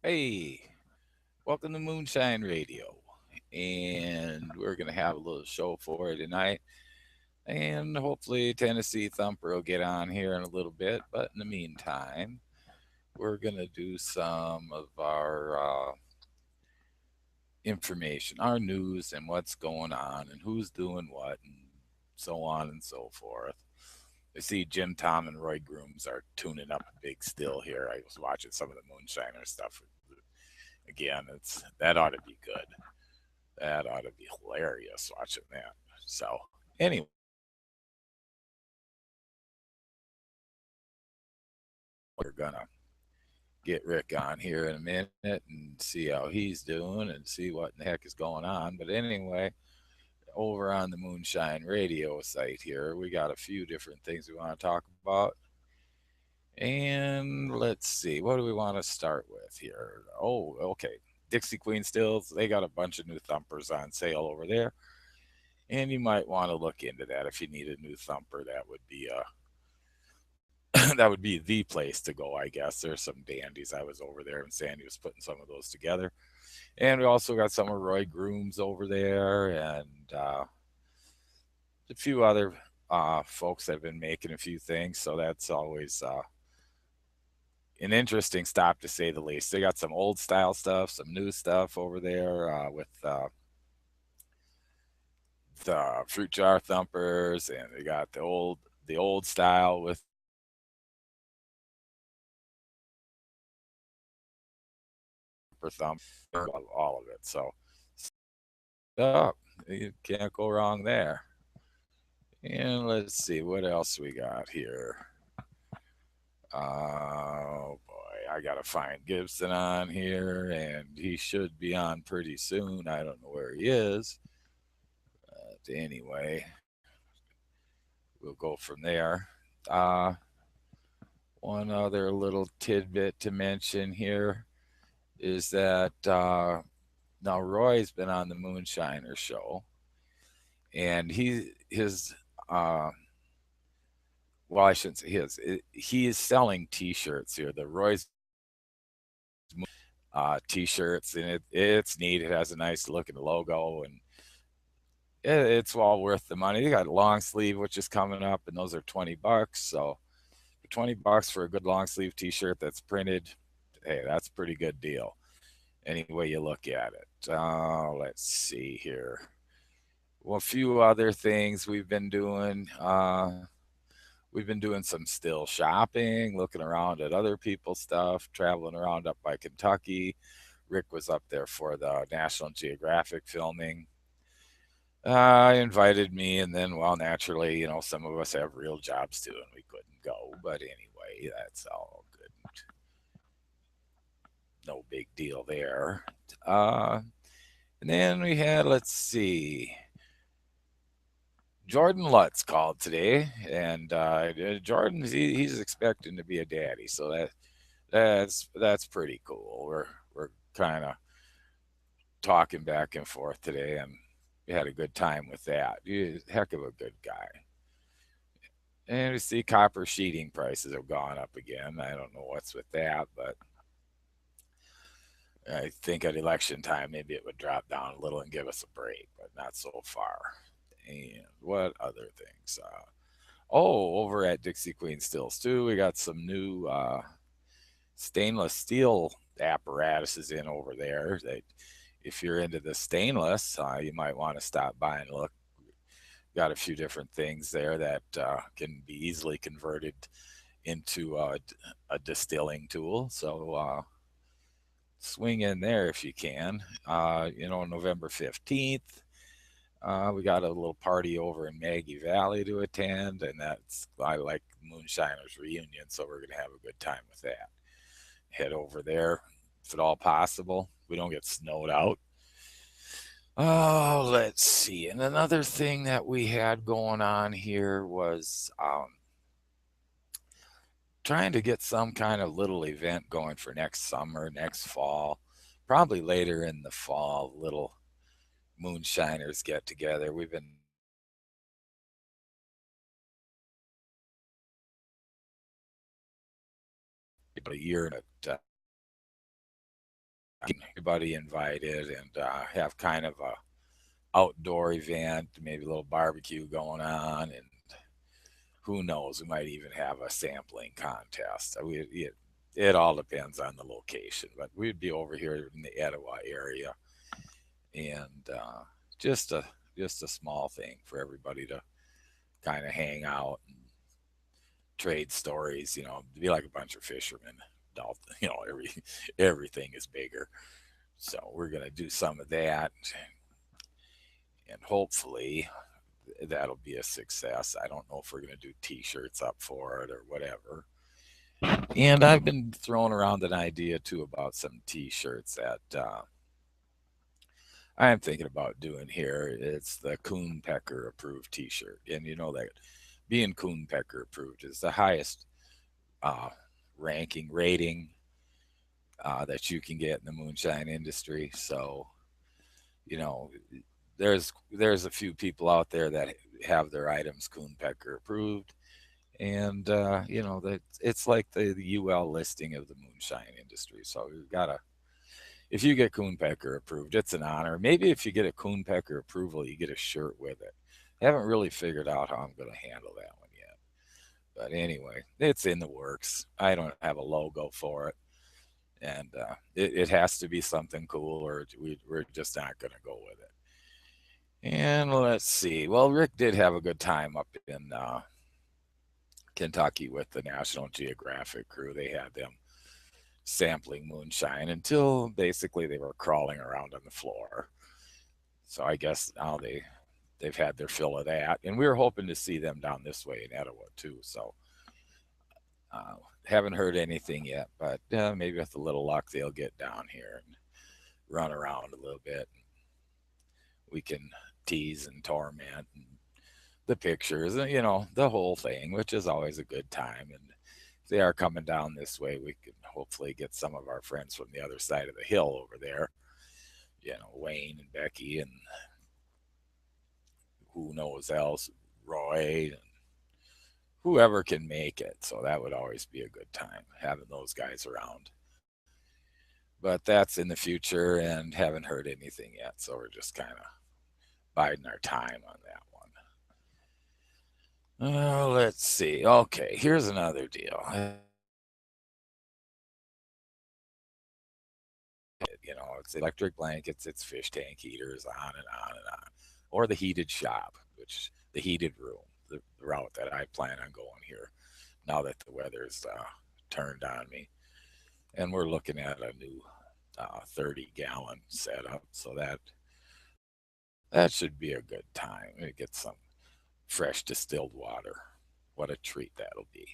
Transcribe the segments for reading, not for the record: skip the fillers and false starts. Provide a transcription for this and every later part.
Hey, welcome to Moonshine Radio. And we're going to have a little show for you tonight. And hopefully, Tennessee Thumper will get on here in a little bit. But in the meantime, we're going to do some of our information, our news, and what's going on, and who's doing what, and so on and so forth. I see Jim Tom and Roy Grooms are tuning up big still here. I was watching some of the Moonshiner stuff. Again, it's that ought to be good. That ought to be hilarious watching that. So, anyway, we're going to get Rick on here in a minute and see how he's doing and see what in the heck is going on. But anyway, over on the Moonshine Radio site here, we got a few different things we want to talk about. And let's see, what do we want to start with here? Oh, okay. Dixie Queen Stills, they got a bunch of new thumpers on sale over there. And you might want to look into that if you need a new thumper. That would be that would be the place to go, I guess. There's some dandies. I was over there, and Sandy was putting some of those together. And we also got some of Roy Grooms over there, and a few other folks that have been making a few things. So that's always an interesting stop, to say the least. They got some old style stuff, some new stuff over there with the fruit jar thumpers, and they got the old style with per thumb, all of it. So, oh, you can't go wrong there. And let's see what else we got here. Oh boy, I gotta find Gibson on here, and he should be on pretty soon. I don't know where he is, but anyway, we'll go from there. Uh, One other little tidbit to mention here is that now Roy's been on the Moonshiner show, and his uh, well, I shouldn't say his. He is selling T-shirts here. The Roy's T-shirts, and it's neat. It has a nice looking logo, and it's well worth the money. They got long sleeve, which is coming up, and those are $20. So for $20 for a good long sleeve T-shirt that's printed, hey, that's a pretty good deal. Any way you look at it. Let's see here. Well, a few other things we've been doing. We've been doing some still shopping, looking around at other people's stuff, traveling around up by Kentucky. Rick was up there for the National Geographic filming. Invited me, and then, well, naturally, some of us have real jobs too, and we couldn't go. But anyway, that's all good. No big deal there. Uh, and then we had, let's see, Jordan Lutz called today, and Jordan, he's expecting to be a daddy, so that's pretty cool. We're kind of talking back and forth today, and we had a good time with that. He's a heck of a good guy. And we see copper sheeting prices have gone up again. I don't know what's with that, but I think at election time maybe it would drop down a little and give us a break, but not so far. And what other things? Over at Dixie Queen Stills too, we got some new stainless steel apparatuses in over there. That if you're into the stainless, you might want to stop by and look. Got a few different things there that can be easily converted into a distilling tool. So swing in there if you can. November 15th. We got a little party over in Maggie Valley to attend, and I like Moonshiners reunion, so we're gonna have a good time with that. Head over there if at all possible. We don't get snowed out. Oh, let's see. And another thing that we had going on here was trying to get some kind of little event going for next summer, next fall, probably later in the fall. Little moonshiners get together. We've been about a year everybody invited and have kind of a outdoor event, maybe a little barbecue going on, and who knows, we might even have a sampling contest. It all depends on the location, but we'd be over here in the Etowah area, and just a just a small thing for everybody to kind of hang out and trade stories. Be like a bunch of fishermen. Everything is bigger. So we're gonna do some of that, and hopefully that'll be a success. I don't know if we're gonna do T-shirts up for it or whatever. And I've been throwing around an idea too about some T-shirts that I'm thinking about doing here. It's the Coonpecker approved T-shirt, and you know that being Coonpecker approved is the highest uh, ranking rating that you can get in the moonshine industry. So you know, there's a few people out there that have their items Coonpecker approved, and that it's like the UL listing of the moonshine industry. So you've got to if you get Coonpecker approved, it's an honor. Maybe if you get a Coonpecker approval, you get a shirt with it. I haven't really figured out how I'm going to handle that one yet. But anyway, it's in the works. I don't have a logo for it. And it has to be something cool, or we're just not going to go with it. And let's see. Well, Rick did have a good time up in Kentucky with the National Geographic crew. They had them sampling moonshine until basically they were crawling around on the floor. So I guess now they've had their fill of that, and we were hoping to see them down this way in Etowah too. So haven't heard anything yet, but maybe with a little luck they'll get down here and run around a little bit. We can tease and torment and the pictures, and the whole thing, which is always a good time. And if they are coming down this way, we can hopefully get some of our friends from the other side of the hill over there. Wayne and Becky and who knows else, Roy and whoever can make it. So that would always be a good time having those guys around. But that's in the future and haven't heard anything yet. So we're just kind of biding our time on that one. Let's see. Okay, here's another deal. It's electric blankets, it's fish tank heaters, on and on and on. Or the heated shop, which the heated room, the route that I plan on going here now that the weather's turned on me. And we're looking at a new 30-gallon setup. So that should be a good time. We get some fresh distilled water. What a treat that'll be.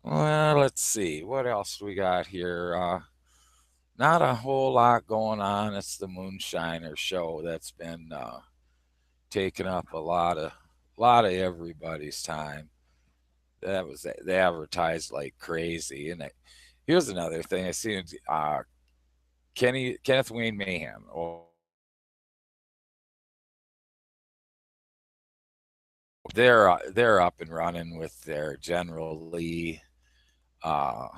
Well, let's see. What else we got here? Not a whole lot going on. It's the Moonshiner show that's been taking up a lot of everybody's time. That was they advertised like crazy. And here's another thing I seen. Kenneth Wayne Mayhem. Oh, they're up and running with their General Lee uh,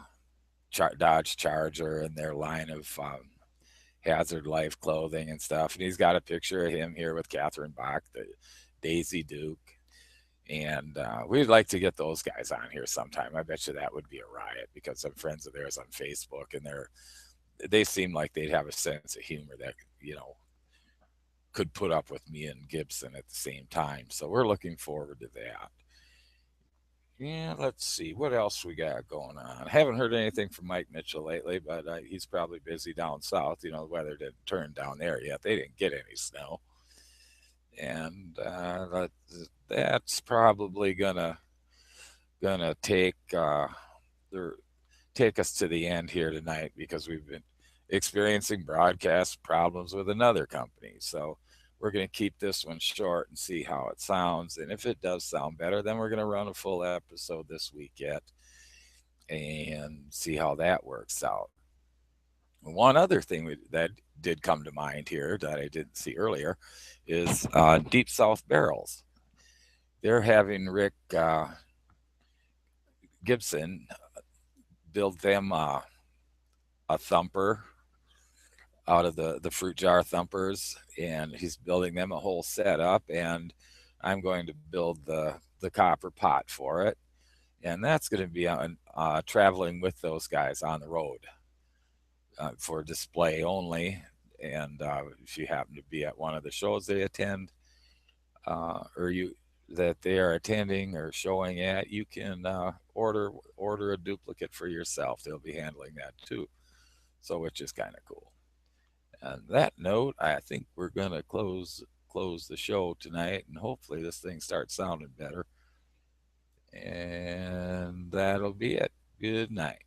Dodge Charger and their line of hazard life clothing and stuff. And he's got a picture of him here with Catherine Bach, the Daisy Duke. And we'd like to get those guys on here sometime. I bet you that would be a riot because I'm friends of theirs on Facebook, and they seem like they'd have a sense of humor that could put up with me and Gibson at the same time. So we're looking forward to that. Yeah, let's see what else we got going on. I haven't heard anything from Mike Mitchell lately, but he's probably busy down south. The weather didn't turn down there yet. They didn't get any snow, and that's probably gonna take us to the end here tonight because we've been experiencing broadcast problems with another company. So we're going to keep this one short and see how it sounds. And if it does sound better, then we're going to run a full episode this week yet and see how that works out. One other thing that did come to mind here that I didn't see earlier is Deep South Barrels. They're having Rick Gibson build them a Thumper out of the fruit jar thumpers, and he's building them a whole setup, and I'm going to build the copper pot for it, and that's going to be on traveling with those guys on the road for display only. And if you happen to be at one of the shows they attend, or you that they are attending or showing at, you can order a duplicate for yourself. They'll be handling that too, so which is kind of cool. On that note, I think we're gonna close the show tonight, and hopefully this thing starts sounding better. And that'll be it. Good night.